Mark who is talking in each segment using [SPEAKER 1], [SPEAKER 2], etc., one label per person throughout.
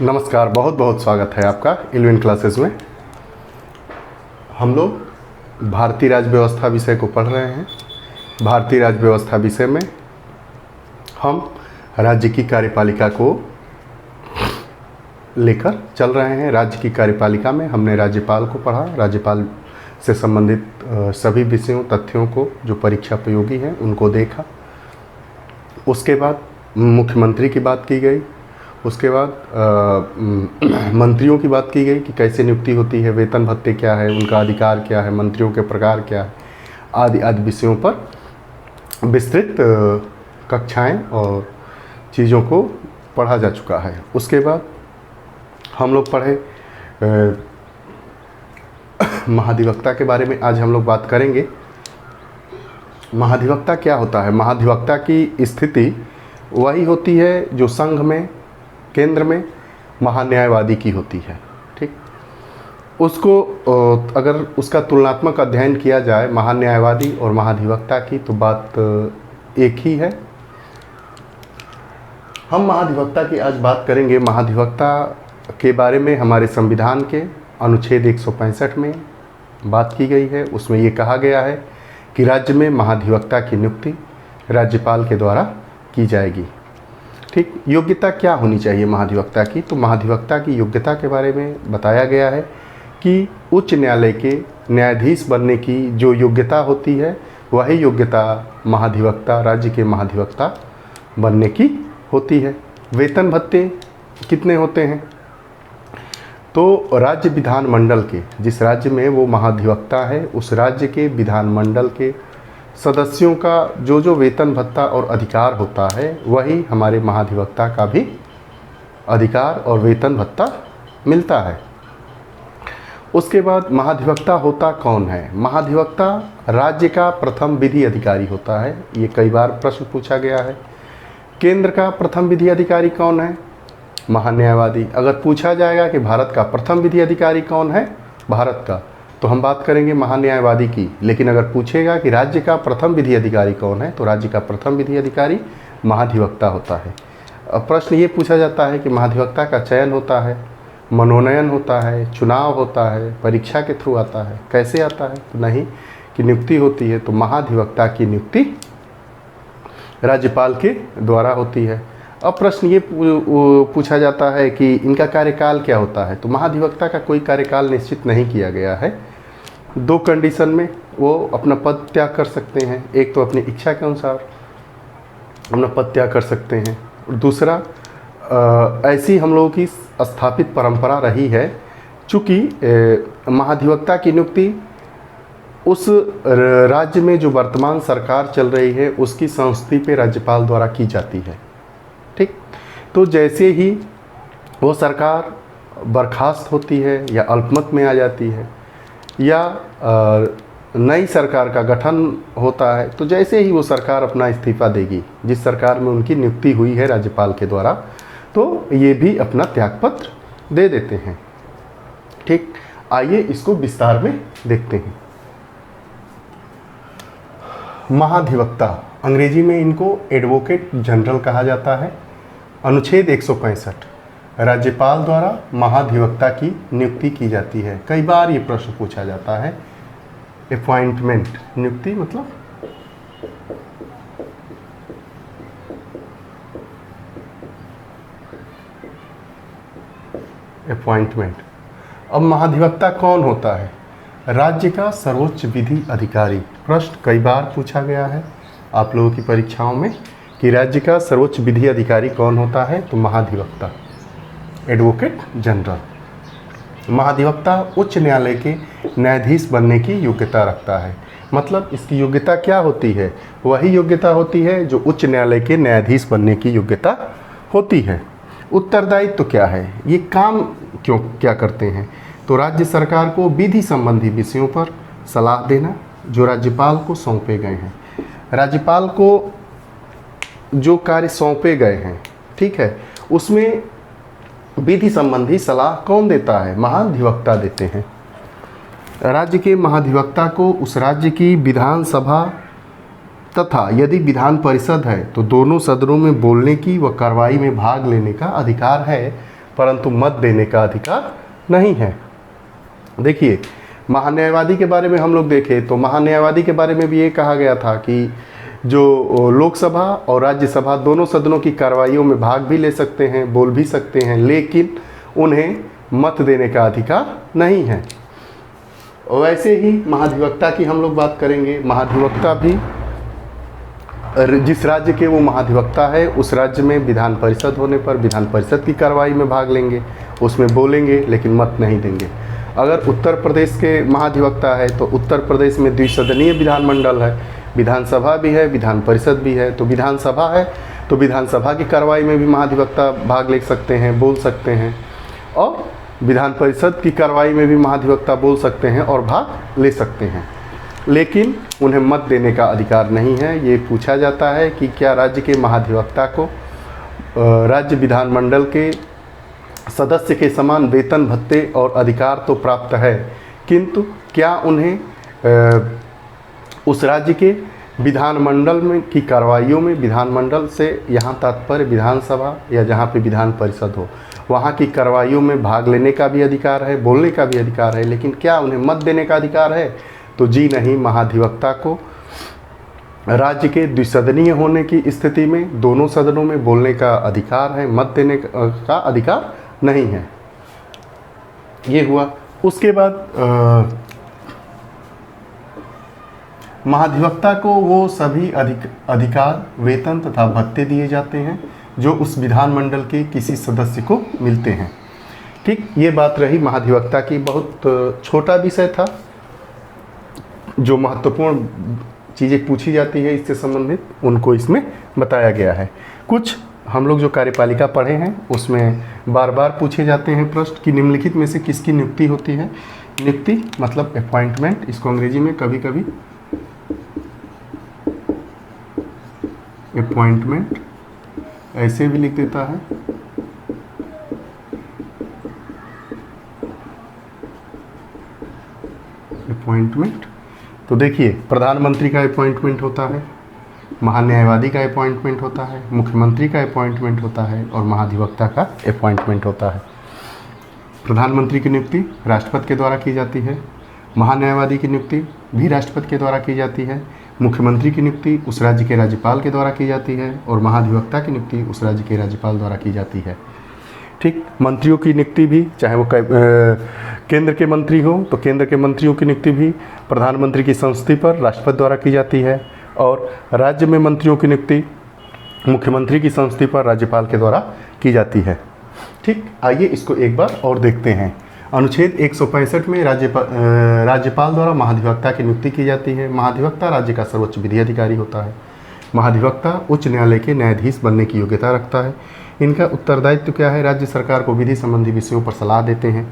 [SPEAKER 1] नमस्कार, बहुत बहुत स्वागत है आपका इलेवन क्लासेस में। हम लोग भारतीय राज्य व्यवस्था विषय को पढ़ रहे हैं। भारतीय राज्य व्यवस्था विषय में हम राज्य की कार्यपालिका को लेकर चल रहे हैं। राज्य की कार्यपालिका में हमने राज्यपाल को पढ़ा, राज्यपाल से संबंधित सभी विषयों तथ्यों को जो परीक्षा उपयोगी हैं उनको देखा। उसके बाद मुख्यमंत्री की बात की गई, उसके बाद मंत्रियों की बात की गई कि कैसे नियुक्ति होती है, वेतन भत्ते क्या है, उनका अधिकार क्या है, मंत्रियों के प्रकार क्या है, आदि आदि विषयों पर विस्तृत कक्षाएं और चीज़ों को पढ़ा जा चुका है। उसके बाद हम लोग पढ़े महाधिवक्ता के बारे में। आज हम लोग बात करेंगे महाधिवक्ता क्या होता है। महाधिवक्ता की स्थिति वही होती है जो संघ में, केंद्र में महान्यायवादी की होती है। ठीक, उसको अगर उसका तुलनात्मक अध्ययन किया जाए महान्यायवादी और महाधिवक्ता की, तो बात एक ही है। हम महाधिवक्ता की आज बात करेंगे। महाधिवक्ता के बारे में हमारे संविधान के अनुच्छेद 165 में बात की गई है। उसमें ये कहा गया है कि राज्य में महाधिवक्ता की नियुक्ति राज्यपाल के द्वारा की जाएगी। ठीक, योग्यता क्या होनी चाहिए महाधिवक्ता की? तो महाधिवक्ता की योग्यता के बारे में बताया गया है कि उच्च न्यायालय के न्यायाधीश बनने की जो योग्यता होती है वही योग्यता महाधिवक्ता, राज्य के महाधिवक्ता बनने की होती है। वेतन भत्ते कितने होते हैं? तो राज्य विधानमंडल के, जिस राज्य में वो महाधिवक्ता है उस राज्य के विधानमंडल के सदस्यों का जो जो वेतन भत्ता और अधिकार होता है वही हमारे महाधिवक्ता का भी अधिकार और वेतन भत्ता मिलता है। उसके बाद महाधिवक्ता होता कौन है? महाधिवक्ता राज्य का प्रथम विधि अधिकारी होता है। ये कई बार प्रश्न पूछा गया है। केंद्र का प्रथम विधि अधिकारी कौन है? महान्यायवादी। अगर पूछा जाएगा कि भारत का प्रथम विधि अधिकारी कौन है, भारत का, तो हम बात करेंगे महान्यायवादी की। लेकिन अगर पूछेगा कि राज्य का प्रथम विधि अधिकारी कौन है, तो राज्य का प्रथम विधि अधिकारी महाधिवक्ता होता है। अब प्रश्न ये पूछा जाता है कि महाधिवक्ता का चयन होता है, मनोनयन होता है, चुनाव होता है, परीक्षा के थ्रू आता है, कैसे आता है? तो नहीं, कि नियुक्ति होती है। तो महाधिवक्ता की नियुक्ति राज्यपाल के द्वारा होती है। अब प्रश्न ये पूछा जाता है कि इनका कार्यकाल क्या होता है? तो महाधिवक्ता का कोई कार्यकाल निश्चित नहीं किया गया है। दो कंडीशन में वो अपना पद त्याग कर सकते हैं। एक तो अपनी इच्छा के अनुसार अपना पद त्याग कर सकते हैं, और दूसरा ऐसी हम लोगों की स्थापित परंपरा रही है, चूँकि महाधिवक्ता की नियुक्ति उस राज्य में जो वर्तमान सरकार चल रही है उसकी संस्तुति पे राज्यपाल द्वारा की जाती है। ठीक, तो जैसे ही वो सरकार बर्खास्त होती है या अल्पमत में आ जाती है या नई सरकार का गठन होता है, तो जैसे ही वो सरकार अपना इस्तीफा देगी, जिस सरकार में उनकी नियुक्ति हुई है राज्यपाल के द्वारा, तो ये भी अपना त्यागपत्र दे देते हैं। ठीक, आइए इसको विस्तार में देखते हैं। महाधिवक्ता, अंग्रेजी में इनको एडवोकेट जनरल कहा जाता है। अनुच्छेद 165, राज्यपाल द्वारा महाधिवक्ता की नियुक्ति की जाती है। कई बार ये प्रश्न पूछा जाता है। अपॉइंटमेंट, नियुक्ति मतलब अपॉइंटमेंट। अब महाधिवक्ता कौन होता है? राज्य का सर्वोच्च विधि अधिकारी। प्रश्न कई बार पूछा गया है आप लोगों की परीक्षाओं में कि राज्य का सर्वोच्च विधि अधिकारी कौन होता है? तो महाधिवक्ता, एडवोकेट जनरल। महाधिवक्ता उच्च न्यायालय के न्यायाधीश बनने की योग्यता रखता है। मतलब इसकी योग्यता क्या होती है? वही योग्यता होती है जो उच्च न्यायालय के न्यायाधीश बनने की योग्यता होती है। उत्तरदायित्व तो क्या है? ये काम क्या करते हैं? तो राज्य सरकार को विधि संबंधी विषयों पर सलाह देना जो राज्यपाल को सौंपे गए हैं। राज्यपाल को जो कार्य सौंपे गए हैं, ठीक है, उसमें विधि संबंधी सलाह कौन देता है? महाधिवक्ता देते हैं। राज्य के महाधिवक्ता को उस राज्य की विधानसभा तथा यदि विधान परिषद है तो दोनों सदनों में बोलने की व कार्रवाई में भाग लेने का अधिकार है। परंतु मत देने का अधिकार नहीं है। देखिए, महान्यायवादी के बारे में हम लोग देखें तो महान्यायवादी के बारे में भी ये कहा गया था कि जो लोकसभा और राज्यसभा दोनों सदनों की कार्रवाइयों में भाग भी ले सकते हैं, बोल भी सकते हैं, लेकिन उन्हें मत देने का अधिकार नहीं है। वैसे ही महाधिवक्ता की हम लोग बात करेंगे। महाधिवक्ता भी जिस राज्य के वो महाधिवक्ता है उस राज्य में विधान परिषद होने पर विधान परिषद की कार्रवाई में भाग लेंगे, उसमें बोलेंगे, लेकिन मत नहीं देंगे। अगर उत्तर प्रदेश के महाधिवक्ता है तो उत्तर प्रदेश में द्विसदनीय विधानमंडल है, विधानसभा भी है, विधान परिषद भी है। तो विधानसभा है तो विधानसभा की कार्रवाई में भी महाधिवक्ता भाग ले सकते हैं, बोल सकते हैं, और विधान परिषद की कार्रवाई में भी महाधिवक्ता बोल सकते हैं और भाग ले सकते हैं, लेकिन उन्हें मत देने का अधिकार नहीं है। ये पूछा जाता है कि क्या राज्य के महाधिवक्ता को राज्य विधानमंडल के सदस्य के समान वेतन भत्ते और अधिकार तो प्राप्त है, किंतु क्या उन्हें उस राज्य के विधानमंडल में की कार्रवाइयों में, विधानमंडल से यहाँ तात्पर्य विधानसभा या जहाँ पे विधान परिषद हो, वहाँ की कार्रवाइयों में भाग लेने का भी अधिकार है, बोलने का भी अधिकार है, लेकिन क्या उन्हें मत देने का अधिकार है? तो जी नहीं। महाधिवक्ता को राज्य के द्विसदनीय होने की स्थिति में दोनों सदनों में बोलने का अधिकार है, मत देने का अधिकार नहीं है। ये हुआ। उसके बाद महाधिवक्ता को वो सभी अधिकार, वेतन तथा भत्ते दिए जाते हैं जो उस विधानमंडल के किसी सदस्य को मिलते हैं। ठीक, ये बात रही महाधिवक्ता की। बहुत छोटा विषय था, जो महत्वपूर्ण चीज़ें पूछी जाती है इससे संबंधित उनको इसमें बताया गया है। कुछ हम लोग जो कार्यपालिका पढ़े हैं उसमें बार बार पूछे जाते हैं प्रश्न कि निम्नलिखित में से किसकी नियुक्ति होती है। नियुक्ति मतलब अपॉइंटमेंट, इसको अंग्रेजी में कभी कभी अपॉइंटमेंट ऐसे भी लिख देता है। अपॉइंटमेंट तो देखिए, प्रधानमंत्री का अपॉइंटमेंट होता है, महान्यायवादी का अपॉइंटमेंट होता है, मुख्यमंत्री का अपॉइंटमेंट होता है और महाधिवक्ता का अपॉइंटमेंट होता है। प्रधानमंत्री की नियुक्ति राष्ट्रपति के द्वारा की जाती है, महान्यायवादी की नियुक्ति भी राष्ट्रपति के द्वारा की जाती है, मुख्यमंत्री की नियुक्ति उस राज्य के राज्यपाल के द्वारा की जाती है और महाधिवक्ता की नियुक्ति उस राज्य के राज्यपाल द्वारा की जाती है। ठीक, मंत्रियों की नियुक्ति भी, चाहे वो केंद्र के मंत्री हो तो केंद्र के मंत्रियों की नियुक्ति भी प्रधानमंत्री की संस्तुति पर राष्ट्रपति द्वारा की जाती है, और राज्य में मंत्रियों की नियुक्ति मुख्यमंत्री की संस्तुति पर राज्यपाल के द्वारा की जाती है। ठीक, आइए इसको एक बार और देखते हैं। अनुच्छेद 165 में राज्यपाल द्वारा महाधिवक्ता की नियुक्ति की जाती है। महाधिवक्ता राज्य का सर्वोच्च विधि अधिकारी होता है। महाधिवक्ता उच्च न्यायालय के न्यायाधीश बनने की योग्यता रखता है। इनका उत्तरदायित्व क्या है? राज्य सरकार को विधि संबंधी विषयों पर सलाह देते हैं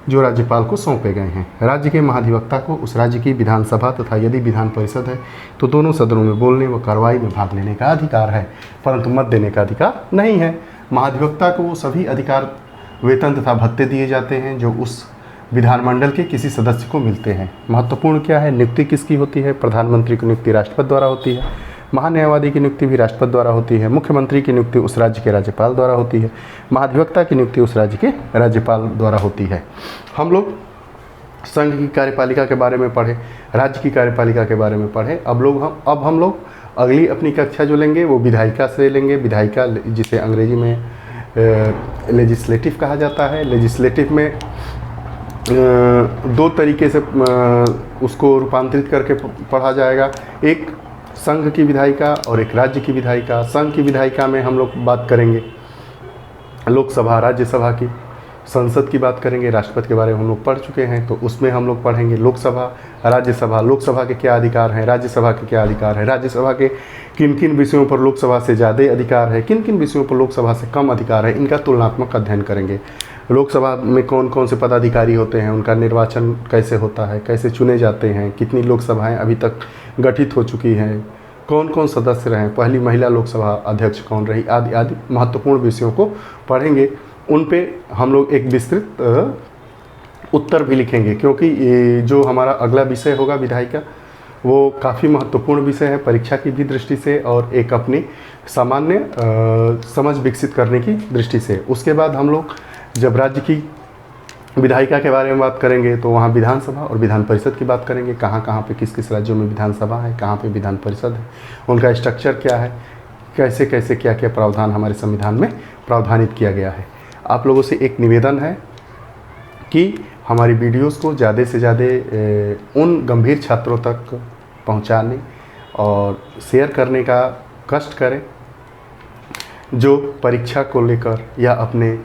[SPEAKER 1] जो राज्यपाल को सौंपे गए हैं। राज्य के महाधिवक्ता को उस राज्य की विधानसभा तथा यदि विधान परिषद है तो दोनों सदनों में बोलने व कार्रवाई में भाग लेने का अधिकार है, परंतु मत देने का अधिकार नहीं है। महाधिवक्ता को वो सभी अधिकार, वेतन तथा भत्ते दिए जाते हैं जो उस विधानमंडल के किसी सदस्य को मिलते हैं। महत्वपूर्ण क्या है? नियुक्ति किसकी होती है? प्रधानमंत्री की नियुक्ति राष्ट्रपति द्वारा होती है, महान्यायवादी की नियुक्ति भी राष्ट्रपति द्वारा होती है, मुख्यमंत्री की नियुक्ति उस राज्य के राज्यपाल द्वारा होती है, महाधिवक्ता की नियुक्ति उस राज्य के राज्यपाल द्वारा होती है। हम लोग संघ की कार्यपालिका के बारे में पढ़े, राज्य की कार्यपालिका के बारे में पढ़े। अब हम लोग अगली अपनी कक्षा जो लेंगे वो विधायिका से लेंगे। विधायिका जिसे अंग्रेजी में लेजिस्लेटिव कहा जाता है। लेजिस्लेटिव में दो तरीके से उसको रूपांतरित करके पढ़ा जाएगा, एक संघ की विधायिका और एक राज्य की विधायिका। संघ की विधायिका में हम लोग बात करेंगे लोकसभा, राज्यसभा की, संसद की बात करेंगे। राष्ट्रपति के बारे में हम लोग पढ़ चुके हैं, तो उसमें हम लोग पढ़ेंगे लोकसभा, राज्यसभा। लोकसभा के क्या अधिकार हैं, राज्यसभा के क्या अधिकार है, राज्यसभा के किन किन विषयों पर लोकसभा से ज़्यादा अधिकार है, किन किन विषयों पर लोकसभा से कम अधिकार है, इनका तुलनात्मक अध्ययन करेंगे। लोकसभा में कौन कौन से पदाधिकारी होते हैं, उनका निर्वाचन कैसे होता है, कैसे चुने जाते हैं, कितनी लोकसभाएं अभी तक गठित हो चुकी हैं, कौन कौन सदस्य रहे, पहली महिला लोकसभा अध्यक्ष कौन रही, आदि आदि महत्वपूर्ण विषयों को पढ़ेंगे। उन पे हम लोग एक विस्तृत उत्तर भी लिखेंगे, क्योंकि ये जो हमारा अगला विषय होगा विधायिका, वो काफ़ी महत्वपूर्ण विषय है परीक्षा की भी दृष्टि से और एक अपनी सामान्य समझ विकसित करने की दृष्टि से। उसके बाद हम लोग जब राज्य की विधायिका के बारे में बात करेंगे तो वहाँ विधानसभा और विधान परिषद की बात करेंगे, कहाँ कहाँ पे किस किस राज्यों में विधानसभा है, कहाँ पे विधान परिषद है, उनका स्ट्रक्चर क्या है, कैसे कैसे क्या क्या प्रावधान हमारे संविधान में प्रावधानित किया गया है। आप लोगों से एक निवेदन है कि हमारी वीडियोस को ज़्यादा से ज़्यादा उन गंभीर छात्रों तक पहुंचाने और शेयर करने का कष्ट करें जो परीक्षा को लेकर या अपने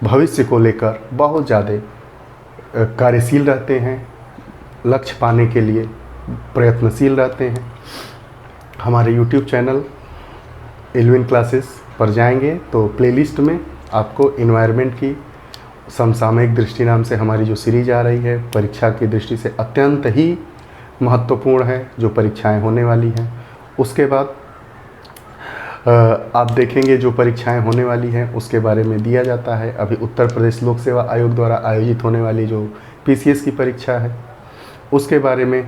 [SPEAKER 1] भविष्य को लेकर बहुत ज़्यादा कार्यशील रहते हैं, लक्ष्य पाने के लिए प्रयत्नशील रहते हैं। हमारे YouTube चैनल एल्विन क्लासेस पर जाएंगे तो प्लेलिस्ट में आपको एनवायरनमेंट की समसामयिक दृष्टि नाम से हमारी जो सीरीज आ रही है, परीक्षा की दृष्टि से अत्यंत ही महत्वपूर्ण है, जो परीक्षाएं होने वाली हैं। उसके बाद आप देखेंगे जो परीक्षाएं होने वाली हैं उसके बारे में दिया जाता है। अभी उत्तर प्रदेश लोक सेवा आयोग द्वारा आयोजित होने वाली जो PCS की परीक्षा है उसके बारे में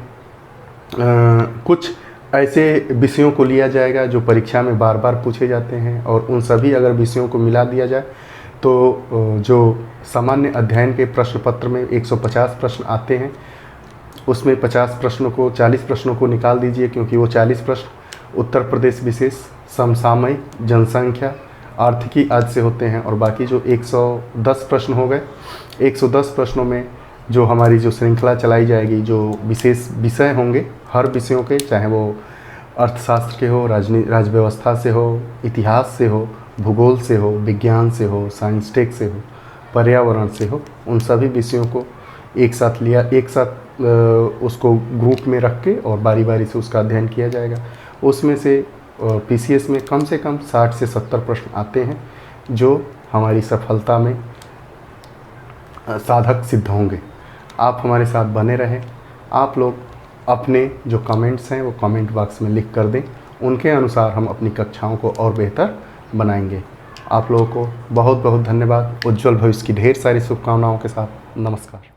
[SPEAKER 1] कुछ ऐसे विषयों को लिया जाएगा जो परीक्षा में बार बार पूछे जाते हैं, और उन सभी अगर विषयों को मिला दिया जाए तो जो सामान्य अध्ययन के प्रश्न पत्र में 150 प्रश्न आते हैं उसमें 50 प्रश्नों को 40 प्रश्नों को निकाल दीजिए, क्योंकि वो 40 प्रश्न उत्तर प्रदेश विशेष, समसामयिक, जनसंख्या, आर्थिकी आदि से होते हैं, और बाकी जो 110 प्रश्न हो गए, 110 प्रश्नों में जो हमारी जो श्रृंखला चलाई जाएगी, जो विशेष विषय होंगे हर विषयों के, चाहे वो अर्थशास्त्र के हो, राज्य व्यवस्था से हो, इतिहास से हो, भूगोल से हो, विज्ञान से हो, साइंस टेक से हो, पर्यावरण से हो, उन सभी विषयों को एक साथ उसको ग्रुप में रख के और बारी बारी से उसका अध्ययन किया जाएगा। उसमें से PCS में कम से कम 60 से 70 प्रश्न आते हैं जो हमारी सफलता में साधक सिद्ध होंगे। आप हमारे साथ बने रहें। आप लोग अपने जो कमेंट्स हैं वो कमेंट बॉक्स में लिख कर दें, उनके अनुसार हम अपनी कक्षाओं को और बेहतर बनाएंगे। आप लोगों को बहुत बहुत धन्यवाद। उज्जवल भविष्य की ढेर सारी शुभकामनाओं के साथ नमस्कार।